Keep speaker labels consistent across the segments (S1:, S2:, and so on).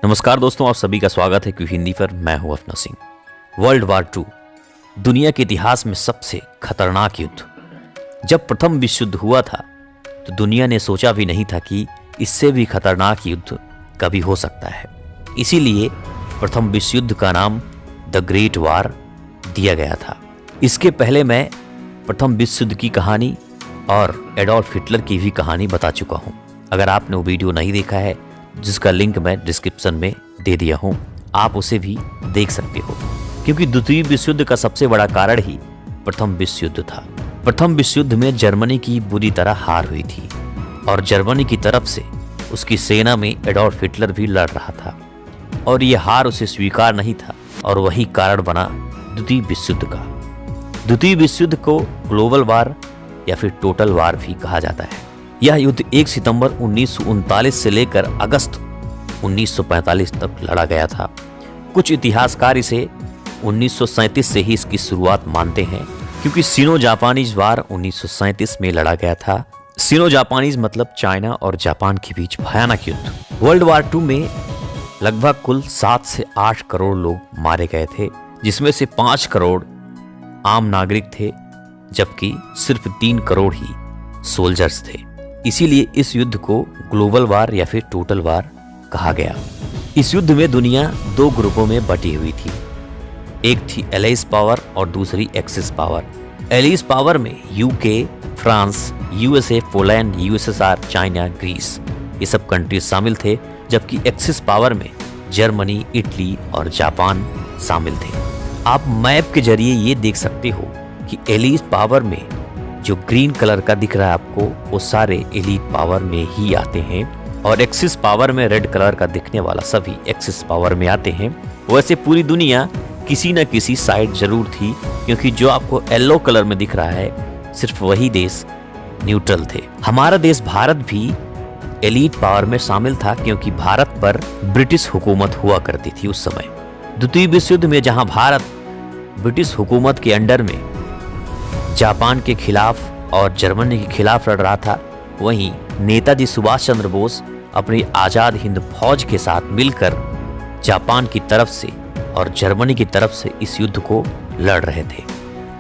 S1: नमस्कार दोस्तों, आप सभी का स्वागत है क्यों हिंदी पर। मैं हूं अफना सिंह। वर्ल्ड वार 2 दुनिया के इतिहास में सबसे खतरनाक युद्ध। जब प्रथम विश्व युद्ध हुआ था तो दुनिया ने सोचा भी नहीं था कि इससे भी खतरनाक युद्ध कभी हो सकता है। इसीलिए प्रथम विश्व युद्ध का नाम द ग्रेट वार दिया गया था। इसके पहले मैं प्रथम विश्व युद्ध की कहानी और एडोल्फ हिटलर की भी कहानी बता चुका हूं। अगर आपने वो वीडियो नहीं देखा है, जिसका लिंक मैं डिस्क्रिप्शन में दे दिया हूं, आप उसे भी देख सकते हो, क्योंकि द्वितीय विश्व युद्ध का सबसे बड़ा कारण ही प्रथम विश्व युद्ध था। प्रथम विश्व युद्ध में जर्मनी की बुरी तरह हार हुई थी और जर्मनी की तरफ से उसकी सेना में एडोल्फ हिटलर भी लड़ रहा था और यह हार उसे स्वीकार नहीं था और वही कारण बना द्वितीय विश्व युद्ध का। द्वितीय विश्व युद्ध को ग्लोबल वार या फिर टोटल वार भी कहा जाता है। यह युद्ध 1 सितंबर 1939 से लेकर अगस्त 1945 तक लड़ा गया था। कुछ इतिहासकार इसे 1937 से ही इसकी शुरुआत मानते हैं, क्योंकि सिनो जापानीज वार 1937 में लड़ा गया था। सिनो जापानीज मतलब चाइना और जापान के बीच भयानक युद्ध। वर्ल्ड वार 2 में लगभग कुल 7 से 8 करोड़ लोग मारे गए थे, जिसमें से 5 करोड़ आम नागरिक थे, जबकि सिर्फ 3 करोड़ ही सोल्जर्स थे। इसीलिए इस युद्ध को ग्लोबल वार या फिर टोटल वार कहा गया। इस युद्ध में दुनिया 2 ग्रुपों में बटी हुई थी। एक थी एलाइज पावर और दूसरी एक्सिस पावर। एलाइज पावर में UK, France, USA, Poland, USSR, China, Greece ये सब कंट्रीज शामिल थे, जबकि एक्सिस पावर में जर्मनी, इटली और जापान शामिल थे। आप मैप के जरिए ये देख सकते हो कि एलाइज पावर में जो ग्रीन कलर का दिख रहा है आपको, वो सारे एलीट पावर में ही आते हैं, और एक्सिस पावर में रेड कलर का दिखने वाला सभी एक्सिस पावर में आते हैं। वैसे पूरी दुनिया किसी न किसी साइड जरूर थी, क्योंकि जो आपको येलो कलर में दिख रहा है सिर्फ वही देश न्यूट्रल थे। हमारा देश भारत भी एलीट पावर में शामिल था, क्योंकि भारत पर ब्रिटिश हुकूमत हुआ करती थी उस समय। द्वितीय विश्व युद्ध में जहां भारत ब्रिटिश हुकूमत के अंडर में जापान के खिलाफ और जर्मनी के खिलाफ लड़ रहा था, वहीं नेताजी सुभाष चंद्र बोस अपनी आजाद हिंद फौज के साथ मिलकर जापान की तरफ से और जर्मनी की तरफ से इस युद्ध को लड़ रहे थे।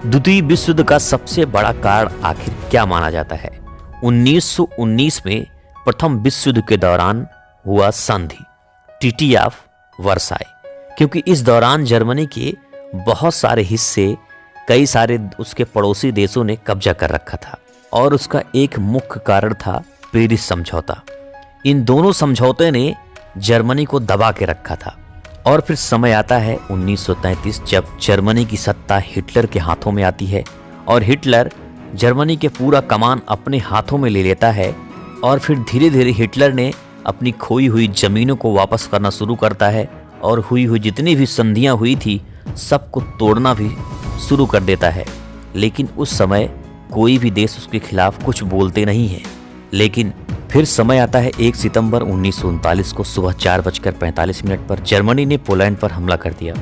S1: द्वितीय विश्व युद्ध का सबसे बड़ा कारण आखिर क्या माना जाता है? 1919 में प्रथम विश्व युद्ध के दौरान हुआ संधि ट्रीटी ऑफ वर्साई, क्योंकि इस दौरान जर्मनी के बहुत सारे हिस्से कई सारे उसके पड़ोसी देशों ने कब्जा कर रखा था, और उसका एक मुख्य कारण था पेरिस समझौता। इन दोनों समझौते ने जर्मनी को दबा के रखा था। और फिर समय आता है 1933, जब जर्मनी की सत्ता हिटलर के हाथों में आती है और हिटलर जर्मनी के पूरा कमान अपने हाथों में ले लेता है। और फिर धीरे धीरे हिटलर ने अपनी खोई हुई जमीनों को वापस करना शुरू करता है और हुई हुई जितनी भी संधियां हुई थी सबको तोड़ना भी शुरू कर देता है। लेकिन उस समय कोई भी देश उसके खिलाफ कुछ बोलते नहीं है। लेकिन फिर समय आता है 1 सितंबर 1939 को सुबह 4:45 पर जर्मनी ने पोलैंड पर हमला कर दिया।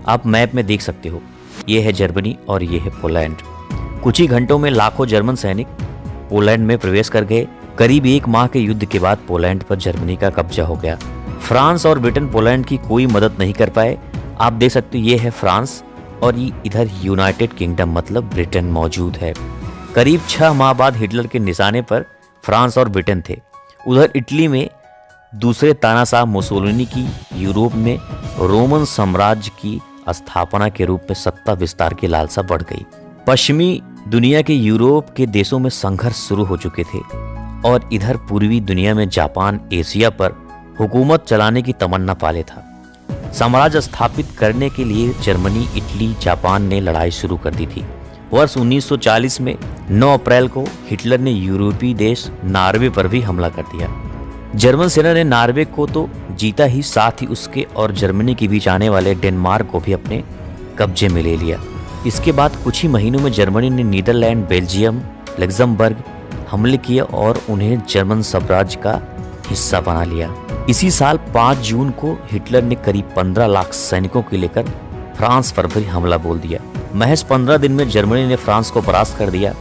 S1: आप मैप में देख सकते हो, ये है जर्मनी और ये है पोलैंड। कुछ ही घंटों में लाखों जर्मन सैनिक पोलैंड में प्रवेश कर गए। करीब 1 माह के युद्ध के बाद पोलैंड पर जर्मनी का कब्जा हो गया। फ्रांस और ब्रिटेन पोलैंड की कोई मदद नहीं कर पाए। आप देख सकते हो, ये है फ्रांस और ये इधर यूनाइटेड किंगडम मतलब ब्रिटेन मौजूद है। करीब 6 माह बाद हिटलर के निशाने पर फ्रांस और ब्रिटेन थे। उधर इटली में दूसरे तानाशाह मुसोलिनी की यूरोप में रोमन साम्राज्य की स्थापना के रूप में सत्ता विस्तार की लालसा बढ़ गई। पश्चिमी दुनिया के यूरोप के देशों में संघर्ष शुरू हो चुके थे और इधर पूर्वी दुनिया में जापान एशिया पर हुकूमत चलाने की तमन्ना पाले था। साम्राज्य स्थापित करने के लिए जर्मनी, इटली, जापान ने लड़ाई शुरू कर दी थी। वर्ष 1940 में 9 अप्रैल को हिटलर ने यूरोपीय देश नॉर्वे पर भी हमला कर दिया। जर्मन सेना ने नॉर्वे को तो जीता ही, साथ ही उसके और जर्मनी के बीच आने वाले डेनमार्क को भी अपने कब्जे में ले लिया। इसके बाद कुछ ही महीनों में जर्मनी ने नीदरलैंड, बेल्जियम, लग्जमबर्ग हमले किए और उन्हें जर्मन साम्राज्य का हिस्सा बना लिया। इसी साल 5 जून को हिटलर ने करीब 15 लाख सैनिकों को लेकर फ्रांस पर भी हमला बोल दिया। महज 15 दिन में जर्मनी ने फ्रांस को परास्त कर दिया।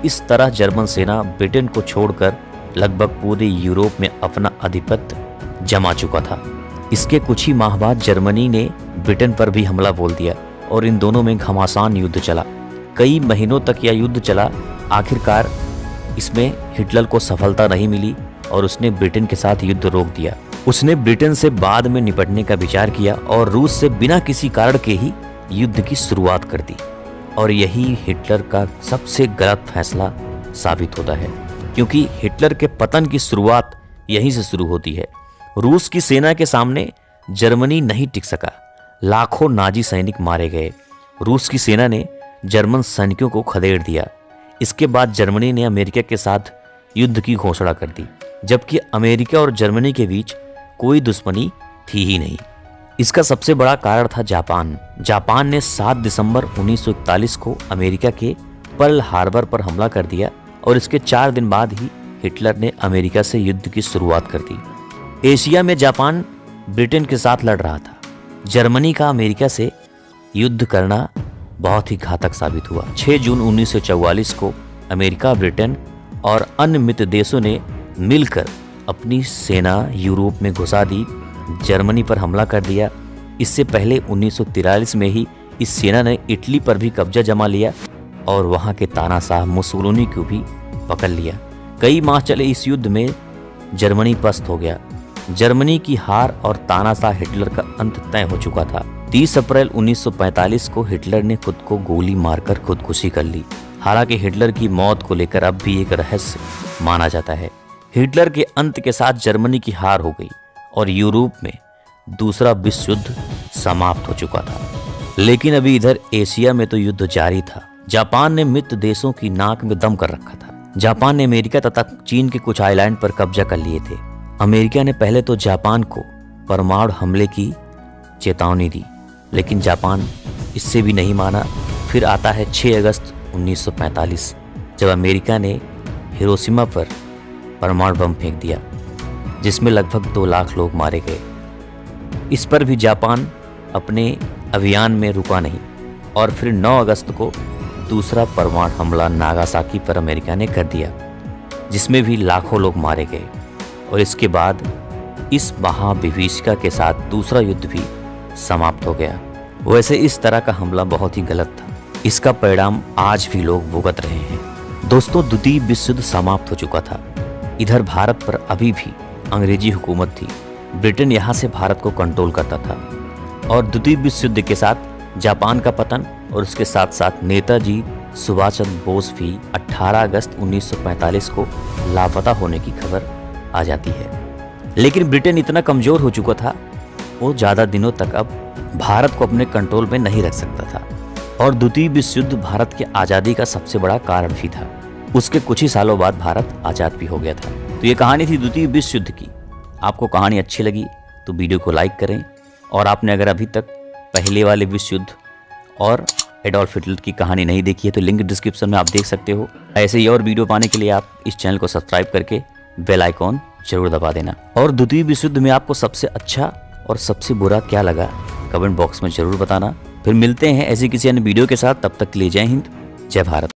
S1: इस तरह जर्मन सेना ब्रिटेन को छोड़कर लगभग पूरे यूरोप में अपना आधिपत्य जमा चुका था। इसके कुछ ही माह बाद जर्मनी ने ब्रिटेन पर भी हमला बोल दिया और इन दोनों में घमासान युद्ध चला। कई महीनों तक यह युद्ध चला। आखिरकार इसमें हिटलर को सफलता नहीं मिली और उसने ब्रिटेन के साथ युद्ध रोक दिया। उसने ब्रिटेन से बाद में निपटने का विचार किया और रूस से बिना किसी कारण के ही युद्ध की शुरुआत कर दी। और यही हिटलर का सबसे गलत फैसला साबित होता है, क्योंकि हिटलर के पतन की शुरुआत यहीं से शुरू होती है। रूस की सेना के सामने जर्मनी नहीं टिक सका। लाखों नाजी सैनिक मारे गए। रूस की सेना ने जर्मन सैनिकों को खदेड़ दिया। इसके बाद जर्मनी ने अमेरिका के साथ युद्ध की घोषणा कर दी, जबकि अमेरिका और जर्मनी के बीच कोई दुश्मनी थी ही नहीं। इसका सबसे बड़ा कारण था जापान। जापान ने 7 दिसंबर 1941 को अमेरिका के पर्ल हार्बर पर हमला कर दिया और इसके 4 दिन बाद ही हिटलर ने अमेरिका से युद्ध की शुरुआत कर दी। एशिया में जापान ब्रिटेन के साथ लड़ रहा था। जर्मनी का अमेरिका से युद्ध करना बहुत ही घातक साबित हुआ। 6 जून 1944 को अमेरिका, ब्रिटेन और अन्य मित्र देशों ने मिलकर अपनी सेना यूरोप में घुसा दी, जर्मनी पर हमला कर दिया। इससे पहले 1943 में ही इस सेना ने इटली पर भी कब्जा जमा लिया और वहां के तानाशाह मुसोलिनी को भी पकड़ लिया। कई माह चले इस युद्ध में जर्मनी पस्त हो गया। जर्मनी की हार और तानाशाह हिटलर का अंत तय हो चुका था। 30 अप्रैल 1945 को हिटलर ने खुद को गोली मारकर खुदकुशी कर ली। हालांकि हिटलर की मौत को लेकर अब भी एक रहस्य माना जाता है। हिटलर के अंत के साथ जर्मनी की हार हो गई और यूरोप में दूसरा विश्व युद्ध समाप्त हो चुका था। लेकिन अभी इधर एशिया में तो युद्ध जारी था। जापान ने मित्र देशों की नाक में दम कर रखा था। जापान ने अमेरिका तथा चीन के कुछ आइलैंड पर कब्जा कर लिए थे। अमेरिका ने पहले तो जापान को परमाणु हमले की चेतावनी दी, लेकिन जापान इससे भी नहीं माना। फिर आता है 6 अगस्त 1945, जब अमेरिका ने हिरोशिमा पर परमाणु बम फेंक दिया, जिसमें लगभग 2 लाख लोग मारे गए। इस पर भी जापान अपने अभियान में रुका नहीं और फिर 9 अगस्त को दूसरा परमाणु हमला नागासाकी पर अमेरिका ने कर दिया, जिसमें भी लाखों लोग मारे गए। और इसके बाद इस महाविभीषिका के साथ दूसरा युद्ध भी समाप्त हो गया। वैसे इस तरह का हमला बहुत ही गलत था। इसका परिणाम आज भी लोग भुगत रहे हैं। दोस्तों, द्वितीय विश्व युद्ध समाप्त हो चुका था। इधर भारत पर अभी भी अंग्रेजी हुकूमत थी। ब्रिटेन यहाँ से भारत को कंट्रोल करता था और द्वितीय विश्व युद्ध के साथ जापान का पतन और उसके साथ साथ नेताजी सुभाष चंद्र बोस भी 18 अगस्त 1945 को लापता होने की खबर आ जाती है। लेकिन ब्रिटेन इतना कमजोर हो चुका था, वो ज़्यादा दिनों तक अब भारत को अपने कंट्रोल में नहीं रख सकता था और द्वितीय विश्व युद्ध भारत की आज़ादी का सबसे बड़ा कारण भी था। उसके कुछ ही सालों बाद भारत आज़ाद भी हो गया था। तो ये कहानी थी द्वितीय विश्व युद्ध की। आपको कहानी अच्छी लगी तो वीडियो को लाइक करें, और आपने अगर अभी तक पहले वाले विश्व युद्ध और एडोल्फ हिटलर की कहानी नहीं देखी है तो लिंक डिस्क्रिप्शन में आप देख सकते हो। ऐसे ही और वीडियो पाने के लिए आप इस चैनल को सब्सक्राइब करके बेल आइकॉन जरूर दबा देना। और द्वितीय विश्व युद्ध में आपको सबसे अच्छा और सबसे बुरा क्या लगा कमेंट बॉक्स में जरूर बताना। फिर मिलते हैं ऐसी किसी अन्य वीडियो के साथ। तब तक के लिए जय हिंद, जय भारत।